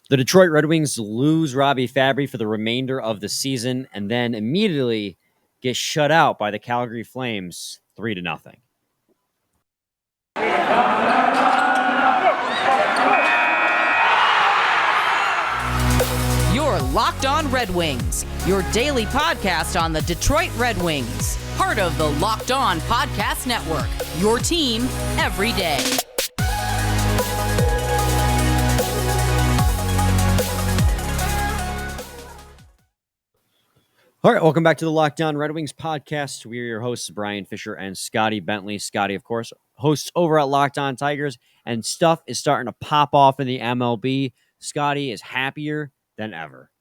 The Detroit Red Wings lose Robbie Fabbri for the remainder of the season and then immediately get shut out by the Calgary Flames 3-0. You're Locked On Red Wings, your daily podcast on the Detroit Red Wings, part of the Locked On Podcast Network, your team every day. All right, welcome back to the Locked On Red Wings podcast. We are your hosts, Brian Fisher and Scotty Bentley. Scotty, of course, hosts over at Locked On Tigers, and stuff is starting to pop off in the MLB. Scotty is happier than ever.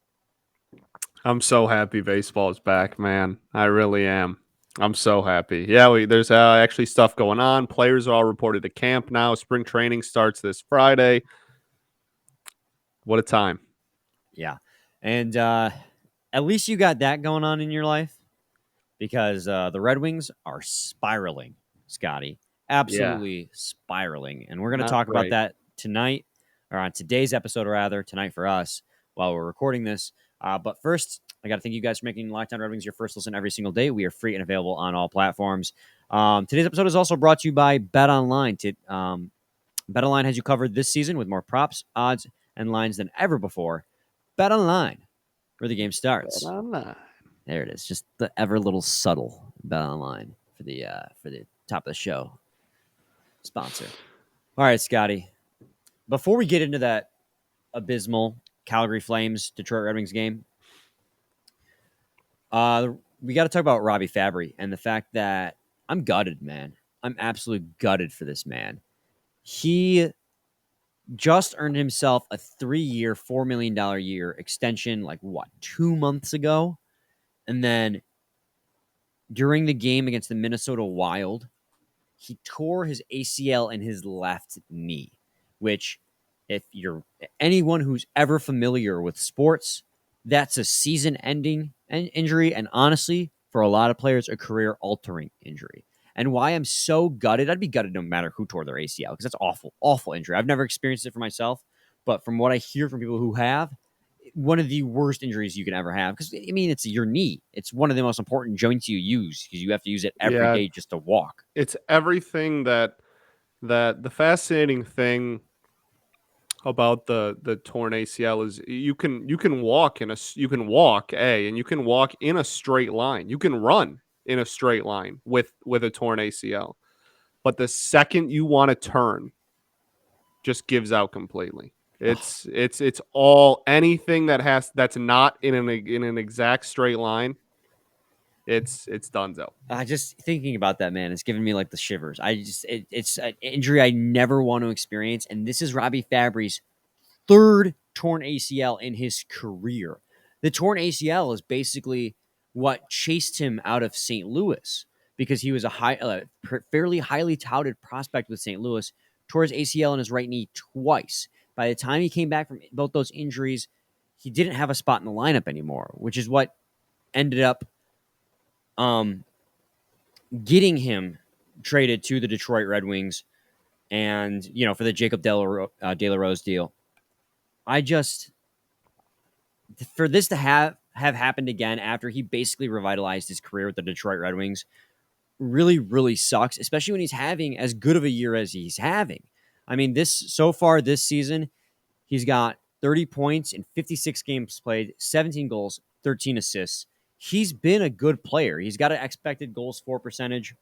I'm so happy baseball is back, man. I really am. I'm so happy. Yeah, there's actually stuff going on. Players are all reported to camp now. Spring training starts this Friday. What a time. Yeah, and at least you got that going on in your life, because the Red Wings are spiraling, Scotty. Absolutely spiraling. And we're going to talk about that tonight, or on today's episode, rather, tonight for us, while we're recording this. But first, I got to thank you guys for making Locked On Red Wings your first listen every single day. We are free and available on all platforms. Today's episode is also brought to you by BetOnline. BetOnline has you covered this season with more props, odds, and lines than ever before. BetOnline, where the game starts. BetOnline. There it is. Just the ever little subtle BetOnline for the top of the show sponsor. All right, Scotty. Before we get into that abysmal Calgary Flames Detroit Red Wings game, we got to talk about Robbie Fabbri and the fact that I'm gutted, man. I'm absolutely gutted for this man. He just earned himself a 3-year, $4 million a year extension, 2 months ago. And then during the game against the Minnesota Wild, he tore his ACL in his left knee, which, if you're anyone who's ever familiar with sports, that's a season-ending injury, and honestly, for a lot of players, a career-altering injury. And why I'm so gutted, I'd be gutted no matter who tore their ACL, because that's awful, awful injury. I've never experienced it for myself, but from what I hear from people who have, one of the worst injuries you can ever have. Because, I mean, it's your knee. It's one of the most important joints you use, because you have to use it every day just to walk. It's everything that the fascinating thing about the torn ACL is you can walk and you can walk in a straight line. You can run in a straight line with a torn ACL. But the second you want to turn, just gives out completely. It's all anything that's not in an exact straight line. It's donezo. Just thinking about that, man, it's giving me the shivers. It's an injury I never want to experience, and this is Robbie Fabbri's third torn ACL in his career. The torn ACL is basically what chased him out of St. Louis, because he was a fairly highly touted prospect with St. Louis. Tore his ACL in his right knee twice. By the time he came back from both those injuries, he didn't have a spot in the lineup anymore, which is what ended up getting him traded to the Detroit Red Wings, and for the Jacob De La Rose deal. For this to have happened again after he basically revitalized his career with the Detroit Red Wings really, really sucks, especially when he's having as good of a year as he's having. I mean, so far this season, he's got 30 points in 56 games played, 17 goals, 13 assists. He's been a good player. He's got an expected goals for percentage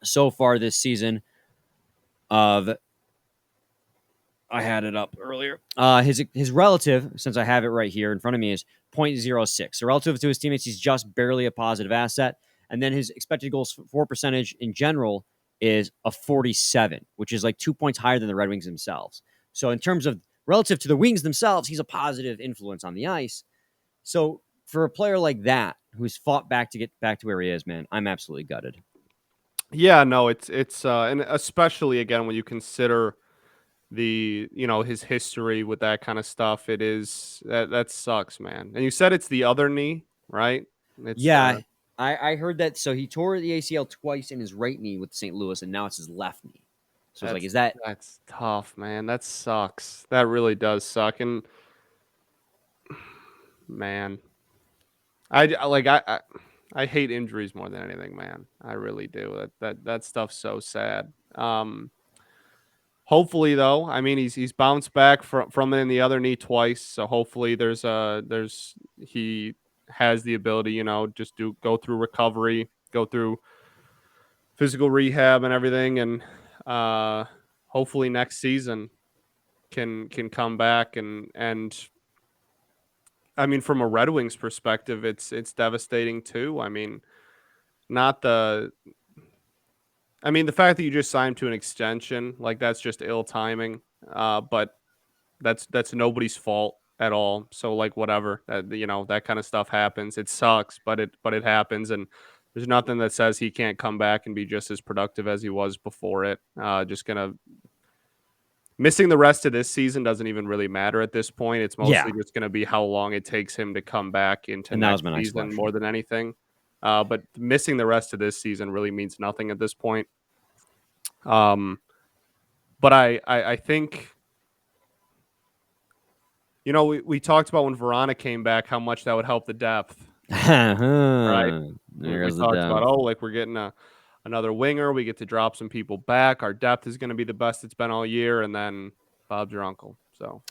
so far this season of, I had it up earlier. His relative, since I have it right here in front of me, is 0.06. So relative to his teammates, he's just barely a positive asset. And then his expected goals for percentage in general is a 47, which is 2 points higher than the Red Wings themselves. So in terms of relative to the Wings themselves, he's a positive influence on the ice. So for a player like that, who's fought back to get back to where he is, man, I'm absolutely gutted. Yeah, no, it's and especially again when you consider his history with that kind of stuff, it is that sucks, man. And you said it's the other knee, right? I heard that. So he tore the ACL twice in his right knee with St. Louis, and now it's his left knee. So it's that's tough, man. That sucks. That really does suck. And man. I hate injuries more than anything, man. I really do. That stuff's so sad. Hopefully though, I mean he's bounced back from it in the other knee twice, so hopefully he has the ability, just go through recovery, go through physical rehab and everything, and hopefully next season can come back and I mean from a Red Wings perspective, it's devastating too. I mean, not the the fact that you just signed to an extension, like that's just ill timing. But that's nobody's fault at all. So like whatever, that kind of stuff happens. It sucks, but it happens, and there's nothing that says he can't come back and be just as productive as he was before it. Just gonna missing the rest of this season doesn't even really matter at this point. It's mostly just gonna be how long it takes him to come back into And that next was my next season question. more than anything. But missing the rest of this season really means nothing at this point. But I think, we talked about when Verona came back, how much that would help the depth, right? We talked about, like we're getting another winger. We get to drop some people back. Our depth is going to be the best it's been all year. And then Bob's your uncle. So.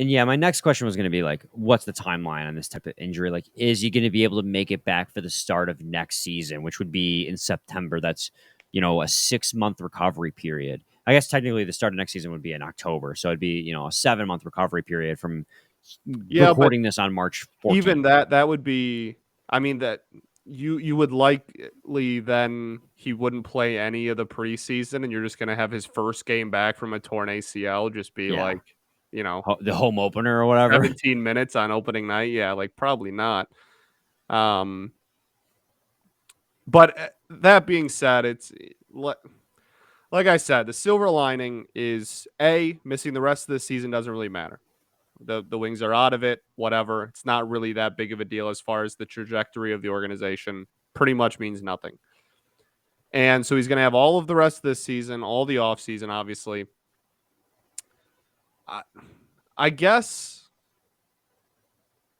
And yeah, my next question was going to be like, what's the timeline on this type of injury? Like, is he going to be able to make it back for the start of next season, which would be in September? That's, a 6-month recovery period. I guess technically the start of next season would be in October. So it'd be, a 7-month recovery period from recording this on March 14th. Even that would be, that you would likely then he wouldn't play any of the preseason, and you're just going to have his first game back from a torn ACL just be like, the home opener or whatever. 17 minutes on opening night. Yeah, like probably not. But that being said, it's like I said, the silver lining is missing the rest of the season doesn't really matter. The Wings are out of it, whatever. It's not really that big of a deal as far as the trajectory of the organization. Pretty much means nothing. And so he's going to have all of the rest of this season, all the off season, obviously. I guess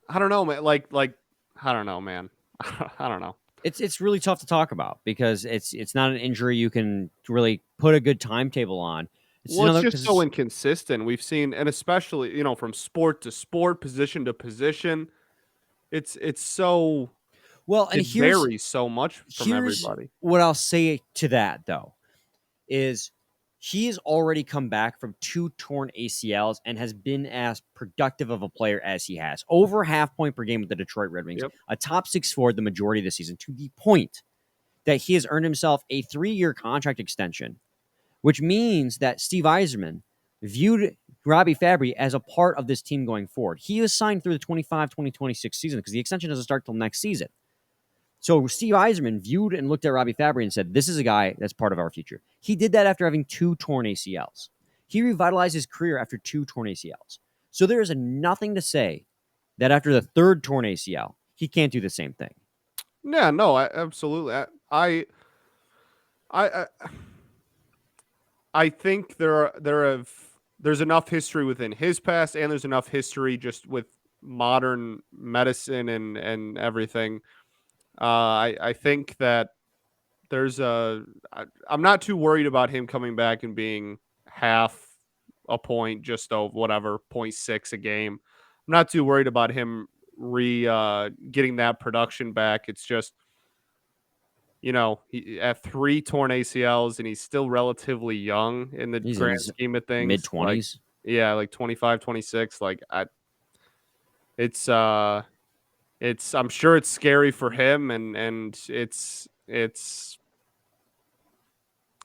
I don't know, man. Like I don't know, man. I don't know. It's really tough to talk about because it's not an injury you can really put a good timetable on. It's just so inconsistent. We've seen, and especially from sport to sport, position to position, it's so well, and it varies so much from everybody. What I'll say to that though is he has already come back from 2 torn ACLs and has been as productive of a player as he has. Over half point per game with the Detroit Red Wings, a top 6 forward the majority of the season, to the point that he has earned himself a 3-year contract extension, which means that Steve Yzerman viewed Robbie Fabbri as a part of this team going forward. He was signed through the 2025-2026 season because the extension doesn't start till next season. So Steve Yzerman viewed and looked at Robbie Fabbri and said, this is a guy that's part of our future. He did that after having 2 torn ACLs. He revitalized his career after 2 torn ACLs. So there is nothing to say that after the 3rd torn ACL, he can't do the same thing. Yeah, no, absolutely. I think there's enough history within his past, and there's enough history just with modern medicine and everything. I think that I'm not too worried about him coming back and being half a point, just over 0.6 a game. I'm not too worried about him getting that production back. It's just, he at 3 torn ACLs and he's still relatively young in the grand scheme of things. Mid-20s. Like 25, 26. Like I'm sure it's scary for him, and it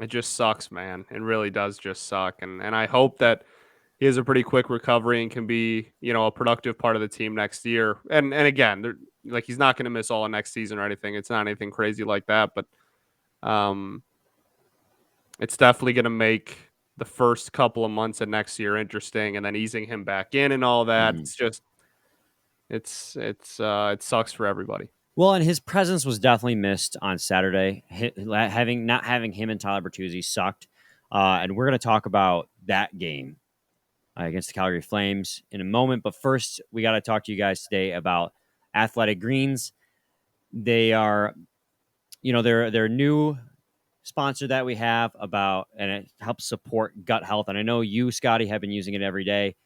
just sucks, man. It really does just suck. And I hope that he has a pretty quick recovery and can be, a productive part of the team next year. And again, he's not going to miss all of next season or anything. It's not anything crazy like that, but it's definitely going to make the first couple of months of next year interesting, and then easing him back in and all that. It's just, it sucks for everybody. Well, and his presence was definitely missed on Saturday. Not having him and Tyler Bertuzzi sucked. And we're going to talk about that game against the Calgary Flames in a moment. But first, we got to talk to you guys today about Athletic Greens. They are, they're a new sponsor that we have and it helps support gut health. And I know you, Scotty, have been using it every day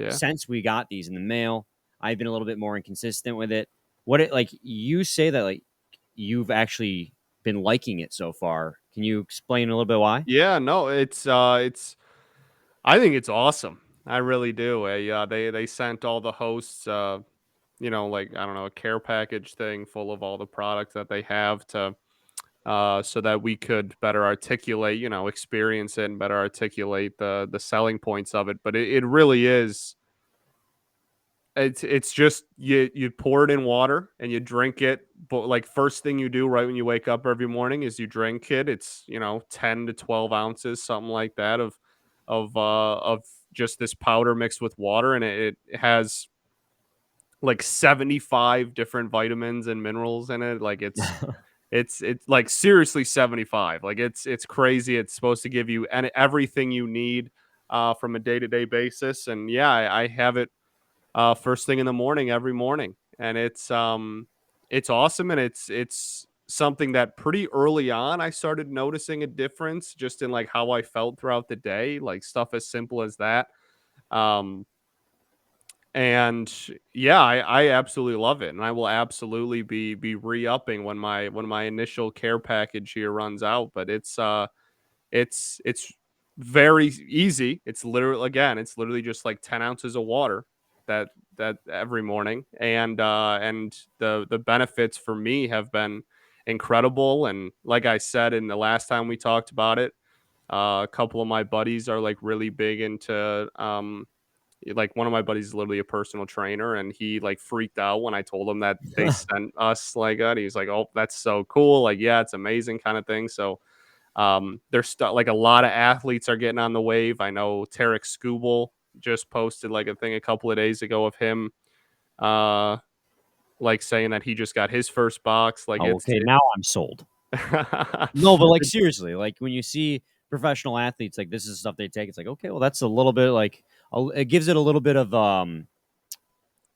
since we got these in the mail. I've been a little bit more inconsistent with it. You say that you've actually been liking it so far. Can you explain a little bit why? Yeah, no, I think it's awesome. I really do. They sent all the hosts, like, I don't know, a care package thing full of all the products that they have to, so that we could better articulate, experience it and better articulate the selling points of it. But it really is. It's just you pour it in water and you drink it. But like first thing you do right when you wake up every morning is you drink it. It's 10 to 12 ounces, something like that, of just this powder mixed with water, and it has like 75 different vitamins and minerals in it. Like it's like seriously 75. Like it's crazy. It's supposed to give you everything you need from a day-to-day basis. And yeah, I have it first thing in the morning every morning, and it's awesome. And it's something that pretty early on I started noticing a difference just in like how I felt throughout the day, like stuff as simple as that. um and yeah, I absolutely love it, and I will absolutely be re-upping when my initial care package here runs out. But it's very easy. It's literally just like 10 ounces of water that every morning, and the benefits for me have been incredible. And like I said in the last time we talked about it, a couple of my buddies are like really big into like one of my buddies is literally a personal trainer, and he like freaked out when I told him that they sent us like that. He's like, "Oh, that's so cool. Like, yeah, it's amazing," kind of thing. So there's like a lot of athletes are getting on the wave. I know Tarek Skubal just posted like a thing a couple of days ago of him uh like saying that he just got his first box. Like Oh, it's okay. Now I'm sold. No, but like seriously, like when you see professional athletes, like this is stuff they take. It's like, okay, well, that's a little bit like it gives it a little bit of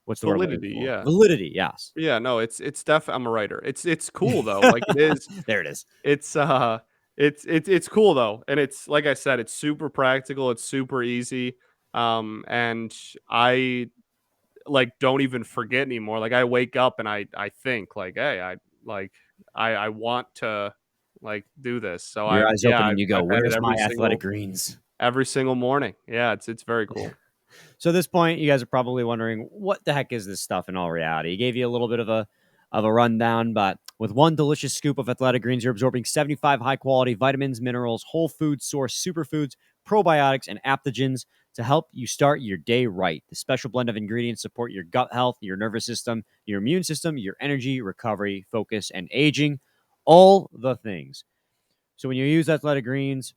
what's the word I'm looking validity. for? Yeah. Validity. Yes. Yeah, no, it's I'm a writer. It's cool though. Like it is. There it is. It's cool though, and it's like I said, it's super practical. It's super easy. And I like don't even forget anymore. Like I wake up and I think like, hey, I want to like do this. So Your eyes open and you go, I've had it "Where's my athletic greens?" every single morning. Yeah, it's very cool. So at this point, you guys are probably wondering, what the heck is this stuff in all reality? He gave you a little bit of a rundown, but with one delicious scoop of athletic greens, you're absorbing 75 high-quality vitamins, minerals, whole food source superfoods, probiotics, and adaptogens to help you start your day right. The special blend of ingredients support your gut health, your nervous system, your immune system, your energy, recovery, focus, and aging. All the things. So when you use athletic greens,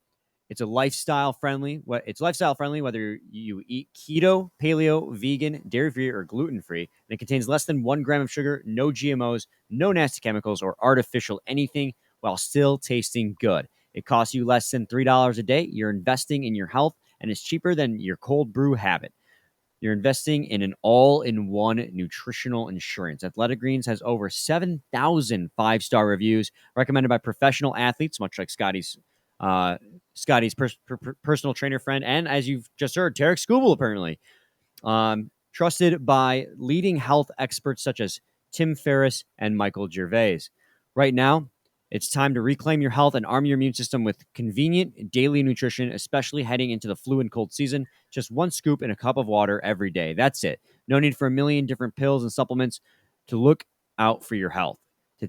it's lifestyle friendly whether you eat keto, paleo, vegan, dairy free, or gluten free. And it contains less than 1 gram of sugar, no GMOs, no nasty chemicals or artificial anything, while still tasting good. It costs you less than $3 a day. You're investing in your health, and it's cheaper than your cold brew habit. You're investing in an all-in-one nutritional insurance. Athletic Greens has over 7,000 five-star reviews recommended by professional athletes, much like Scotty's personal trainer friend, and as you've just heard, Tarek Skubal apparently. Trusted by leading health experts such as Tim Ferriss and Michael Gervais. Right now, it's time to reclaim your health and arm your immune system with convenient daily nutrition, especially heading into the flu and cold season. Just one scoop in a cup of water every day. That's it. No need for a million different pills and supplements to look out for your health. To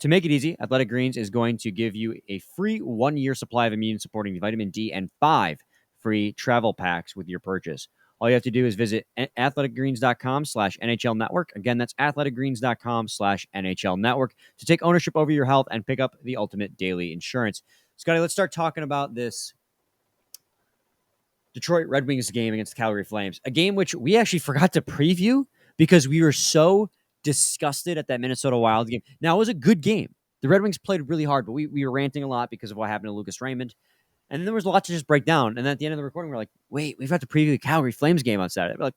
make it easy, Athletic Greens is going to give you a free 1-year supply of immune-supporting vitamin D and 5 free travel packs with your purchase. All you have to do is visit athleticgreens.com/NHL Network. Again, that's athleticgreens.com/NHL Network to take ownership over your health and pick up the ultimate daily insurance. Scotty, let's start talking about this Detroit Red Wings game against the Calgary Flames, a game which we actually forgot to preview because we were so disgusted at that Minnesota Wild game. Now, it was a good game. The Red Wings played really hard, but we were ranting a lot because of what happened to Lucas Raymond. And then there was a lot to just break down. And then at the end of the recording, we're like, wait, we've got to preview the Calgary Flames game on Saturday. We're like,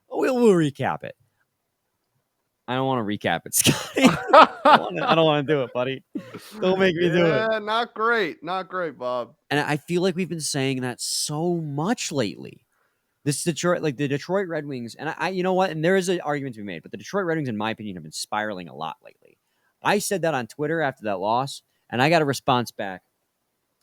oh, we'll recap it. I don't want to recap it, Scotty. I don't want to do it, buddy. Don't make me do it. Yeah, not great. Not great, Bob. And I feel like we've been saying that so much lately. This Detroit, like the Detroit Red Wings, and I you know what? And there is an argument to be made, but the Detroit Red Wings, in my opinion, have been spiraling a lot lately. I said that on Twitter after that loss, and I got a response back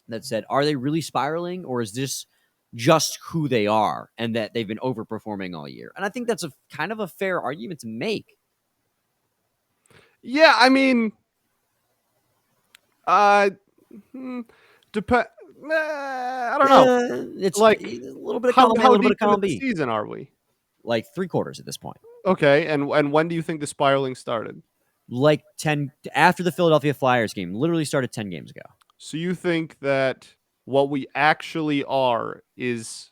that said, are they really spiraling, or is this just who they are and that they've been overperforming all year? And I think that's a kind of a fair argument to make. Yeah, I mean, I don't know. It's like a little bit of column A, a little bit of column B. Season are we? Like 3/4 at this point. Okay, and when do you think the spiraling started? Like 10 after the Philadelphia Flyers game. Literally started 10 games ago. So you think that what we actually are is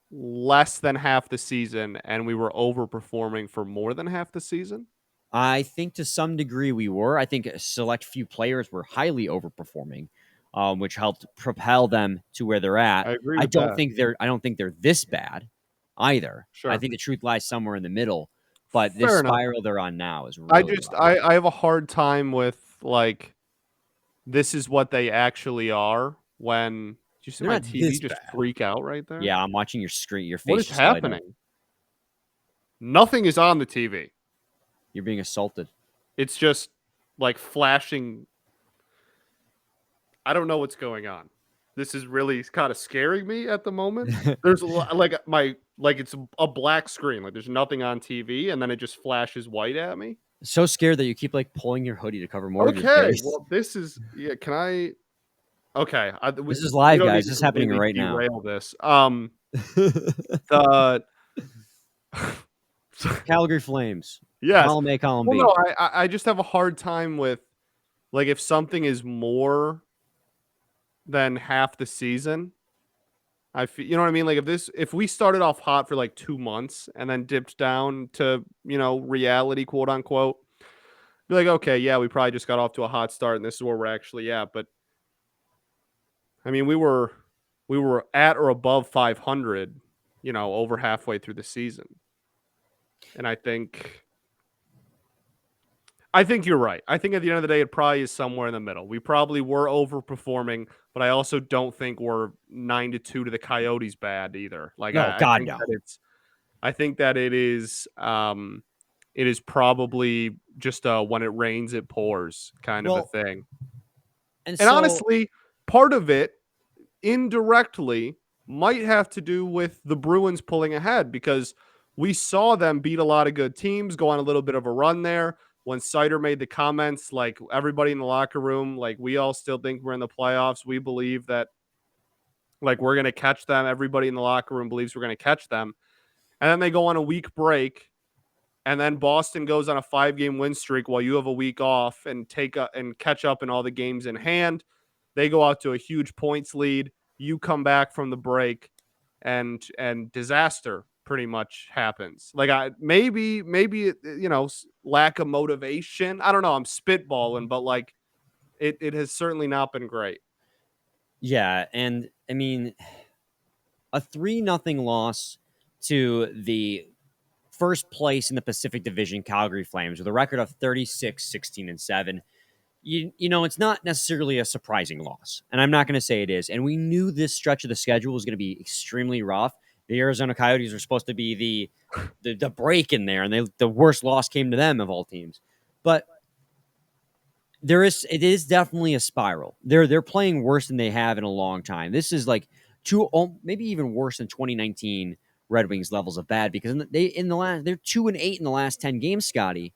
less than half the season, and we were overperforming for more than half the season? I think to some degree we were. I think a select few players were highly overperforming, which helped propel them to where they're at. I agree. I don't think they're this bad either. Sure. I think the truth lies somewhere in the middle. But Fair this enough. spiral they're on now is really rough. I have a hard time with like this is what they actually are when did you see They're my not TV this just bad. freak out right there? Yeah, I'm watching your screen, your face. What is just light up. happening? Nothing is on the TV. You're being assaulted. It's just like flashing. I don't know what's going on. This is really kind of scaring me at the moment. There's it's a black screen. Like there's nothing on TV, and then it just flashes white at me. So scared that you keep like pulling your hoodie to cover more of your Okay, face. well, this is Can I? Okay, this is live, guys. This is happening right now. Derail this. The Calgary Flames. Yes. Column A, column B. No, I just have a hard time with like if something is more than half the season. I feel, you know what I mean? Like if we started off hot for like 2 months and then dipped down to, reality, quote unquote, be like, okay, yeah, we probably just got off to a hot start and this is where we're actually at. But I mean, we were at or above 500, over halfway through the season. And I think you're right. I think at the end of the day, it probably is somewhere in the middle. We probably were overperforming, but I also don't think we're 9-2 to the Coyotes bad either. Like, no, God, no. no. I think that it is probably just when it rains, it pours kind of a thing. And honestly, part of it indirectly might have to do with the Bruins pulling ahead because we saw them beat a lot of good teams, go on a little bit of a run there. When Sider made the comments, like everybody in the locker room, like we all still think we're in the playoffs. We believe that like we're going to catch them. Everybody in the locker room believes we're going to catch them. And then they go on a week break. And then Boston goes on a 5-game win streak while you have a week off and catch up in all the games in hand. They go out to a huge points lead. You come back from the break and disaster pretty much happens. Like maybe lack of motivation. I don't know. I'm spitballing, but like it has certainly not been great. Yeah, and I mean a 3-0 loss to the first place in the Pacific Division Calgary Flames with a record of 36-16-7. It's not necessarily a surprising loss, and I'm not going to say it is. And we knew this stretch of the schedule was going to be extremely rough. The Arizona Coyotes were supposed to be the break in there, and the worst loss came to them of all teams. But it is definitely a spiral. They're playing worse than they have in a long time. This is like maybe even worse than 2019 Red Wings levels of bad because they're 2-8 in the last 10 games, Scotty.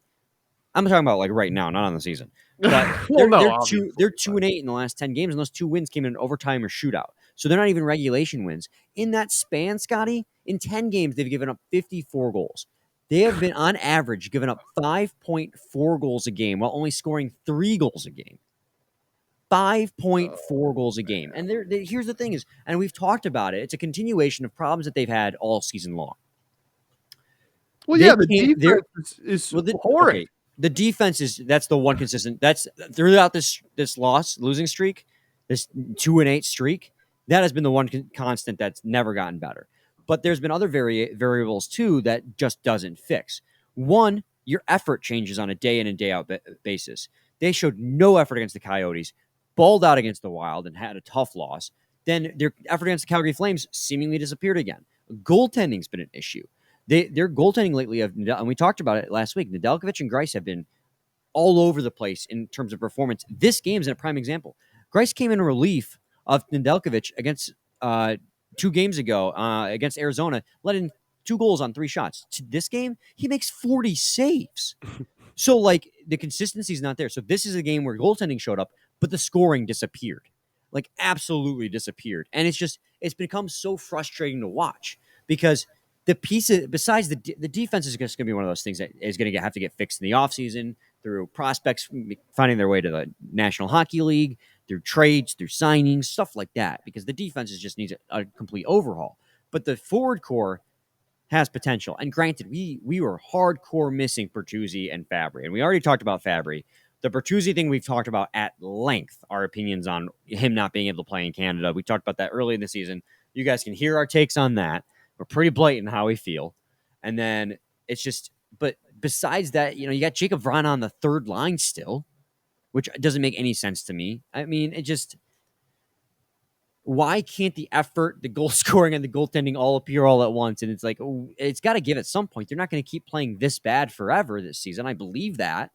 I'm talking about like right now, not on the season. But they're 2-8 in the last 10 games, and those 2 wins came in an overtime or shootout. So they're not even regulation wins. In that span, Scotty, in 10 games, they've given up 54 goals. They have been, on average, given up 5.4 goals a game while only scoring 3 goals a game. 5.4 goals a game. And here's the thing is, and we've talked about it, it's a continuation of problems that they've had all season long. Well, the defense is horrid. Okay, the defense that's the one consistent. That's throughout this losing streak, this 2-8 streak. That has been the one constant that's never gotten better. But there's been other variables too that just doesn't fix. One, your effort changes on a day in and day out basis. They showed no effort against the Coyotes, balled out against the Wild, and had a tough loss. Then their effort against the Calgary Flames seemingly disappeared again. Goaltending's been an issue. Their goaltending lately, and we talked about it last week, Nedeljkovic and Greiss have been all over the place in terms of performance. This game's a prime example. Greiss came in relief of Nedeljkovic against 2 games ago against Arizona, let in 2 goals on 3 shots. To this game, he makes 40 saves. So, like, the consistency is not there. So this is a game where goaltending showed up, but the scoring disappeared. Like, absolutely disappeared. And it's become so frustrating to watch because the pieces, besides the defense is just going to be one of those things that is going to have to get fixed in the offseason through prospects finding their way to the National Hockey League, through trades, through signings, stuff like that, because the defense just needs a complete overhaul. But the forward core has potential. And granted, we were hardcore missing Bertuzzi and Fabbri. And we already talked about Fabbri. The Bertuzzi thing we've talked about at length, our opinions on him not being able to play in Canada. We talked about that early in the season. You guys can hear our takes on that. We're pretty blatant how we feel. And then it's just, but besides that, you got Jacob Vrana on the third line still, which doesn't make any sense to me. I mean, it just, why can't the effort, the goal scoring, and the goaltending all appear all at once? And it's like, it's got to give at some point. They're not going to keep playing this bad forever this season. I believe that.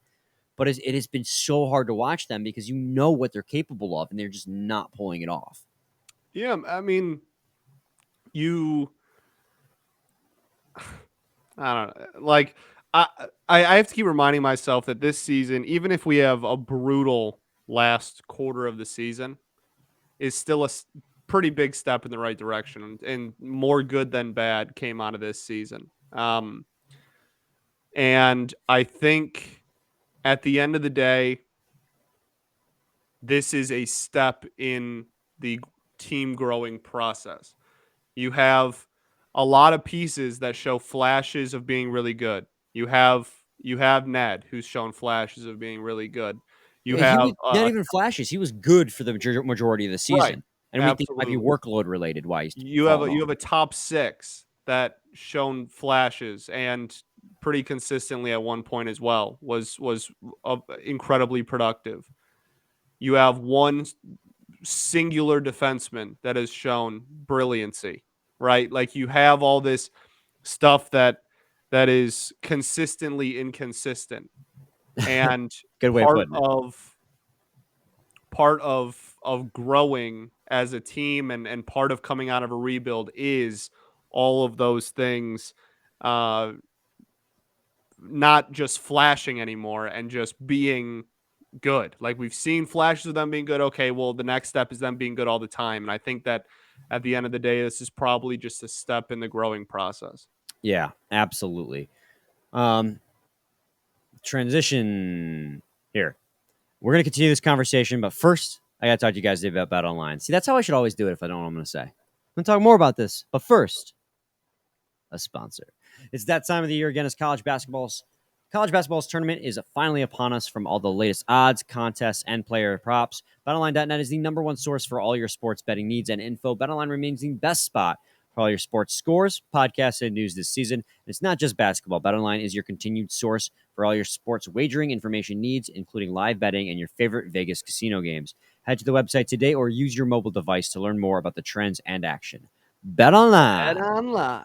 But it has been so hard to watch them because you know what they're capable of, and they're just not pulling it off. Yeah, I mean, I don't know. Like, I have to keep reminding myself that this season, even if we have a brutal last quarter of the season, is still a pretty big step in the right direction, and more good than bad came out of this season. And I think at the end of the day, this is a step in the team growing process. You have a lot of pieces that show flashes of being really good. You have Ned, who's shown flashes of being really good. You have not even flashes. He was good for the majority of the season, right, and we think it might be workload related. Why you have a top 6 that shown flashes and pretty consistently at one point as well was incredibly productive. You have one singular defenseman that has shown brilliancy, right? Like, you have all this stuff that is consistently inconsistent, and good way part of growing as a team and part of coming out of a rebuild is all of those things, not just flashing anymore and just being good. Like, we've seen flashes of them being good. Okay, well, the next step is them being good all the time. And I think that at the end of the day, this is probably just a step in the growing process. Yeah, absolutely. Transition here. We're going to continue this conversation, but first, I got to talk to you guys about BetOnline. See, that's how I should always do it if I don't know what I'm going to say. I'm going to talk more about this, but first, a sponsor. It's that time of the year again as college basketball's tournament is finally upon us. From all the latest odds, contests, and player props, BetOnline.net is the number one source for all your sports betting needs and info. BetOnline remains the best spot for all your sports scores, podcasts, and news this season. And it's not just basketball. BetOnline is your continued source for all your sports wagering information needs, including live betting and your favorite Vegas casino games. Head to the website today or use your mobile device to learn more about the trends and action. BetOnline,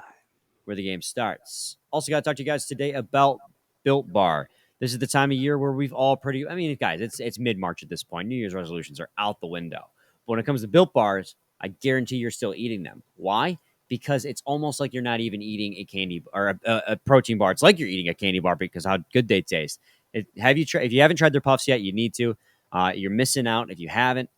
where the game starts. Also got to talk to you guys today about Built Bar. This is the time of year where we've all guys, it's mid-March at this point. New Year's resolutions are out the window. But when it comes to Built Bars, I guarantee you're still eating them. Why? Because it's almost like you're not even eating a candy or a protein bar. It's like you're eating a candy bar because how good they taste. If you haven't tried their puffs yet, you need to. You're missing out if you haven't.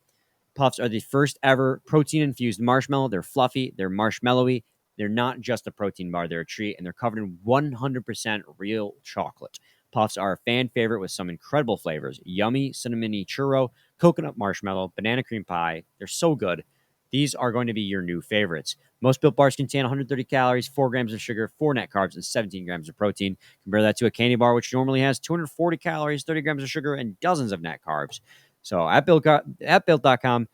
Puffs are the first ever protein-infused marshmallow. They're fluffy. They're marshmallowy. They're not just a protein bar. They're a treat, and they're covered in 100% real chocolate. Puffs are a fan favorite with some incredible flavors. Yummy cinnamony churro, coconut marshmallow, banana cream pie. They're so good. These are going to be your new favorites. Most Built Bars contain 130 calories, 4 grams of sugar, 4 net carbs, and 17 grams of protein. Compare that to a candy bar, which normally has 240 calories, 30 grams of sugar, and dozens of net carbs. So at Built.com,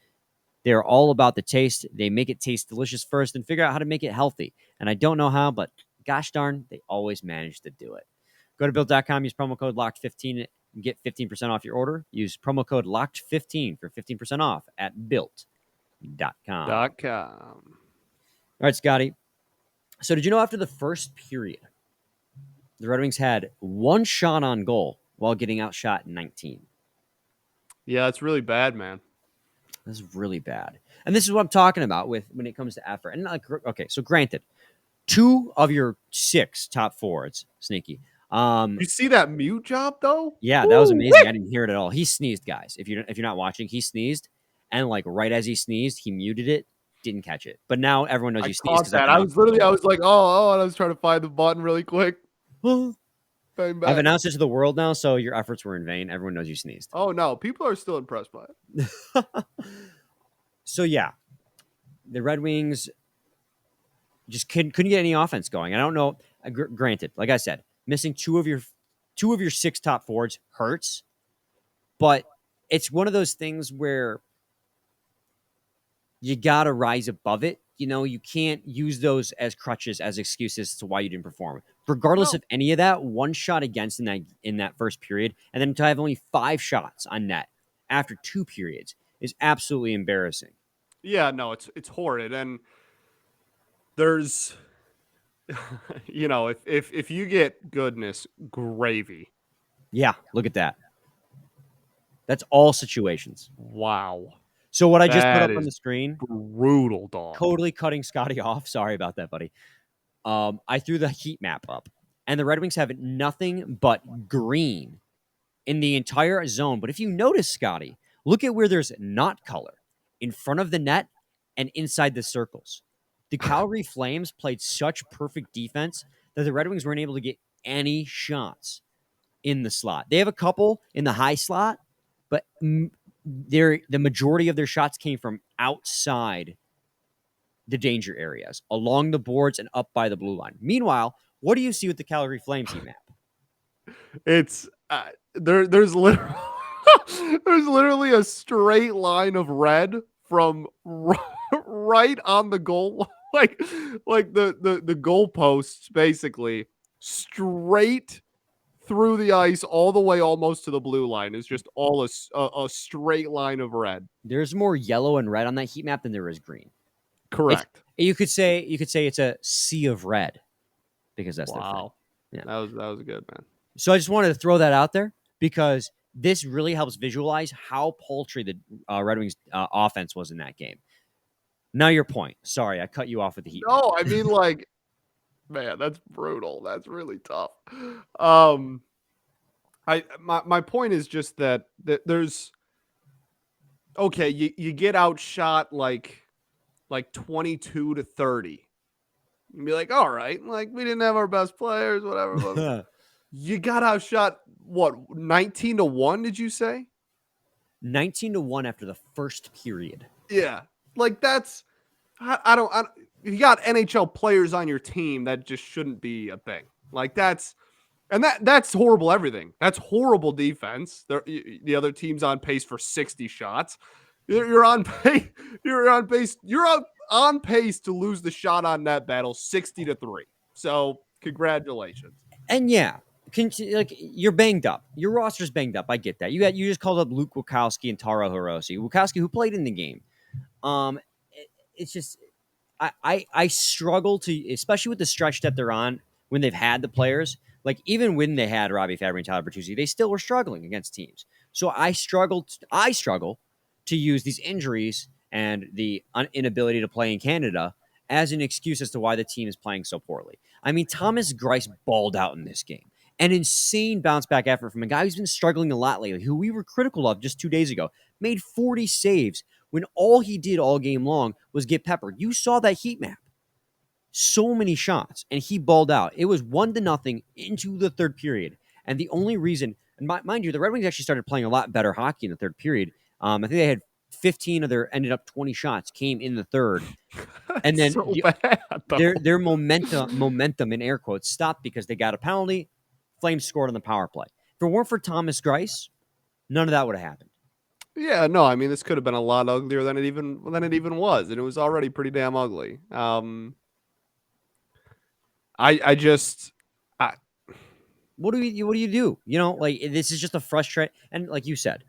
They're all about the taste. They make it taste delicious first and figure out how to make it healthy. And I don't know how, but gosh darn, they always manage to do it. Go to built.com, use promo code LOCKED15 and get 15% off your order. Use promo code LOCKED15 for 15% off at built.com. All right, Scotty. So did you know after the first period, the Red Wings had one shot on goal while getting outshot 19? Yeah, it's really bad, man. This is really bad. And this is what I'm talking about with when it comes to effort. And okay, so granted, 2 of your 6 top forwards, sneaky. You see that mute job though? Yeah, that was amazing. I didn't hear it at all. He sneezed, guys. If you're not watching, he sneezed, and like right as he sneezed, he muted it, didn't catch it. But now everyone knows you sneezed. I was like, oh, and I was trying to find the button really quick. I've announced it to the world now, so your efforts were in vain. Everyone knows you sneezed. Oh no, people are still impressed by it. So yeah, the Red Wings just couldn't get any offense going. I don't know. Granted, like I said, missing two of your 6 top forwards hurts, but it's one of those things where you gotta rise above it. You know, you can't use those as crutches, as excuses to why you didn't perform. Regardless of any of that, one shot against in that first period, and then to have only 5 shots on net after 2 periods is absolutely embarrassing. Yeah, no, it's horrid, and there's, you know, if you get goodness gravy. Yeah, look at that. That's all situations. Wow. So what I just put up on the screen, brutal, dog. Totally cutting Scotty off. Sorry about that, buddy. I threw the heat map up, and the Red Wings have nothing but green in the entire zone. But if you notice, Scotty, look at where there's not color in front of the net and inside the circles. The Calgary Flames played such perfect defense that the Red Wings weren't able to get any shots in the slot. They have a couple in the high slot, but the majority of their shots came from outside the danger areas, along the boards and up by the blue line. Meanwhile, what do you see with the Calgary Flames heat map? It's there's literally there's literally a straight line of red from right on the goal, like the goalposts, basically straight through the ice all the way almost to the blue line. Is just all a straight line of red. There's more yellow and red on that heat map than there is green. Correct. You could say it's a sea of red because that's their thing. Yeah, that was good, man. So I just wanted to throw that out there because this really helps visualize how paltry the Red Wings offense was in that game. Now your point. Sorry, I cut you off with the heat. No, I mean, like, man, that's brutal. That's really tough. My point is just that there's okay. You get outshot like 22-30. You'd be like, all right, like we didn't have our best players, whatever. You got outshot, what, 19-1, did you say? 19-1 after the first period. Yeah. Like that's, I don't, if you got NHL players on your team, that just shouldn't be a thing. Like that's horrible everything. That's horrible defense. The other team's on pace for 60 shots. You're on pace. You're on pace to lose the shot on net battle 60-3. So congratulations. And yeah, you're banged up. Your roster's banged up. I get that. You just called up Luke Wachowski and Taro Hirose. Wachowski, who played in the game. It's just I struggle to, especially with the stretch that they're on when they've had the players. Like even when they had Robbie Fabbri and Tyler Bertuzzi, they still were struggling against teams. So I struggle to use these injuries and the inability to play in Canada as an excuse as to why the team is playing so poorly. I mean, Thomas Greiss balled out in this game. An insane bounce back effort from a guy who's been struggling a lot lately, who we were critical of just 2 days ago, made 40 saves when all he did all game long was get peppered. You saw that heat map. So many shots, and he balled out. It was 1-0 into the third period. And the only reason, and mind you, the Red Wings actually started playing a lot better hockey in the third period. I think they had 15 of their ended up 20 shots came in the third. And then so their momentum in air quotes stopped because they got a penalty. Flames scored on the power play. If it weren't for Thomas Greiss, none of that would have happened. Yeah, no, I mean this could have been a lot uglier than it even was, and it was already pretty damn ugly. I just I, What do you do? Like this is just a frustrate. And like you said,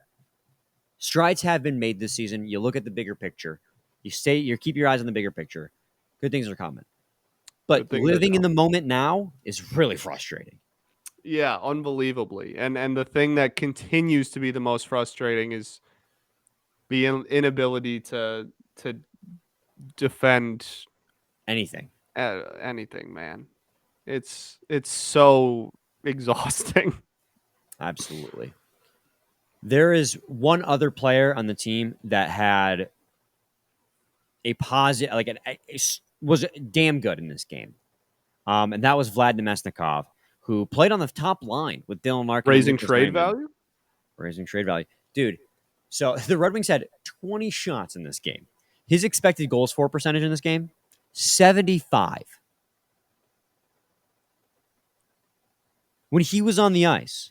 strides have been made this season. You look at the bigger picture. You keep your eyes on the bigger picture. Good things are coming. But good things are living in the coming. moment now is really frustrating. Yeah, unbelievably. And the thing that continues to be the most frustrating is the inability to defend Anything. anything, man. It's so exhausting. Absolutely. There is one other player on the team that had a positive, was damn good in this game. And that was Vlad Demesnikov, who played on the top line with Dylan Larkin and Raising Lucas trade Raymond, value? raising trade value. Dude, so the Red Wings had 20 shots in this game. His expected goals for percentage in this game, 75. When he was on the ice,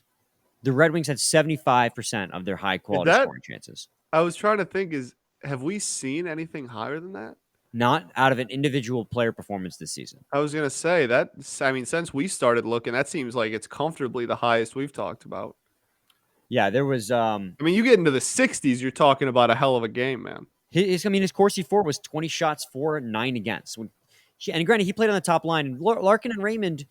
the Red Wings had 75% of their high Is quality that scoring chances. I was trying to think have we seen anything higher than that? Not out of an individual player performance this season. I was gonna say that. I mean, since we started looking, that seems like it's comfortably the highest we've talked about. Yeah, there was I mean, you get into the 60s, you're talking about a hell of a game, man. his Corsi for was 20 shots for, 9 against. And granted, he played on the top line. And Larkin and Raymond,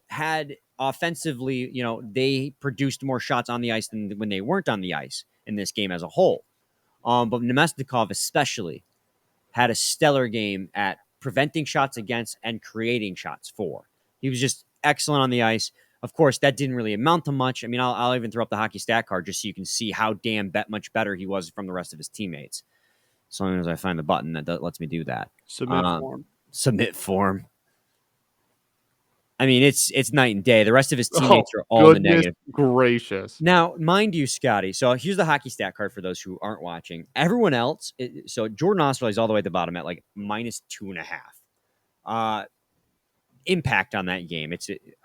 had offensively, they produced more shots on the ice than when they weren't on the ice in this game as a whole. But Nemesnikov especially had a stellar game at preventing shots against and creating shots for. He was just excellent on the ice. Of course, that didn't really amount to much. I mean, I'll even throw up the hockey stat card just so you can see how damn much better he was from the rest of his teammates. As long as I find the button that lets me do that. Submit form. Submit form. I mean, it's night and day. The rest of his Oh, teammates are all in the goodness negative. gracious. Now, mind you, Scotty, so here's the hockey stat card for those who aren't watching. Everyone else, so Jordan Osterley's all the way at the bottom at like -2.5. Impact on that game.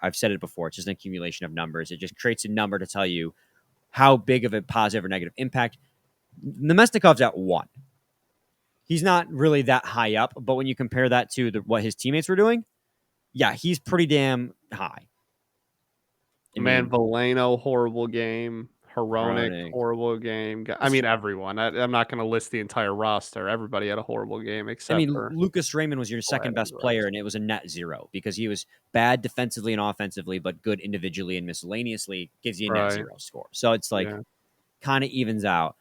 I've said it before. It's just an accumulation of numbers. It just creates a number to tell you how big of a positive or negative impact. Nemesnikov's at 1. He's not really that high up, but when you compare that to what his teammates were doing, yeah, he's pretty damn high. Man, Veleno, horrible game. Hronek, horrible game. I mean, everyone. I'm not going to list the entire roster. Everybody had a horrible game except for Lucas Raymond was your second best player, and it was a net 0 because he was bad defensively and offensively, but good individually and miscellaneously gives you a net 0 score. So it's like kind of evens out.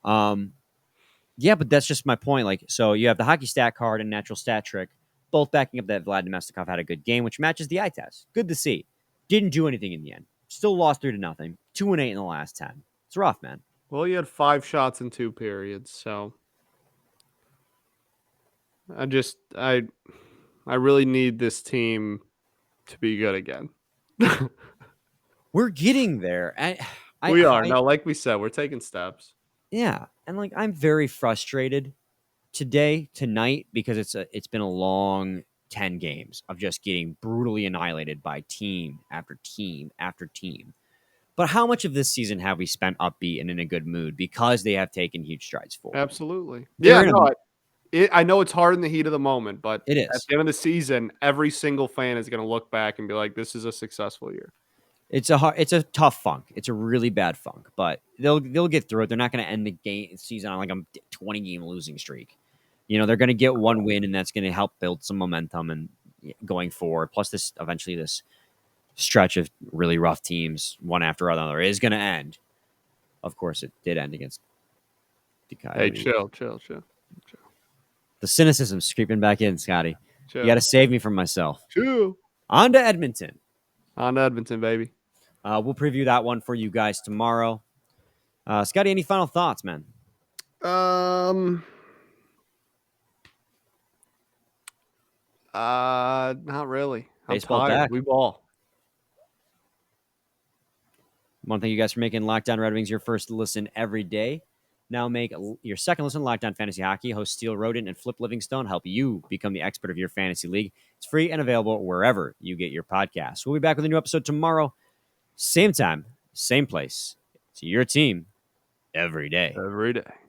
Yeah, but that's just my point. Like, so you have the hockey stat card and natural stat trick, both backing up that Vlad Demesnikov had a good game, which matches the eye test. Good to see. Didn't do anything in the end. Still lost 3-0. 2-8 in the last 10. It's rough, man. Well, you had 5 shots in 2 periods, so I really need this team to be good again. We're getting there. We are. No, like we said, we're taking steps. Yeah, and like I'm very frustrated tonight, because it's been a long 10 games of just getting brutally annihilated by team after team after team. But how much of this season have we spent upbeat and in a good mood because they have taken huge strides forward? Absolutely. I know it's hard in the heat of the moment, but it is. At the end of the season, every single fan is going to look back and be like, this is a successful year. It's a tough funk. It's a really bad funk, but they'll get through it. They're not going to end the season on like a 20-game losing streak. They're going to get one win, and that's going to help build some momentum and going forward. Plus, this stretch of really rough teams, one after another, is going to end. Of course, it did end against the Coyotes. Hey, chill. The cynicism's creeping back in, Scotty. Chill. You got to save me from myself. Chill. On to Edmonton. Baby. We'll preview that one for you guys tomorrow. Scotty, any final thoughts, man? Not really. Baseball I'm tired. back. We ball. I want to thank you guys for making Locked On Red Wings your first listen every day. Now make your second listen Locked On Fantasy Hockey. Hosts Steele Rodent and Flip Livingstone help you become the expert of your fantasy league. It's free and available wherever you get your podcasts. We'll be back with a new episode tomorrow. Same time, same place. It's your team every day. Every day.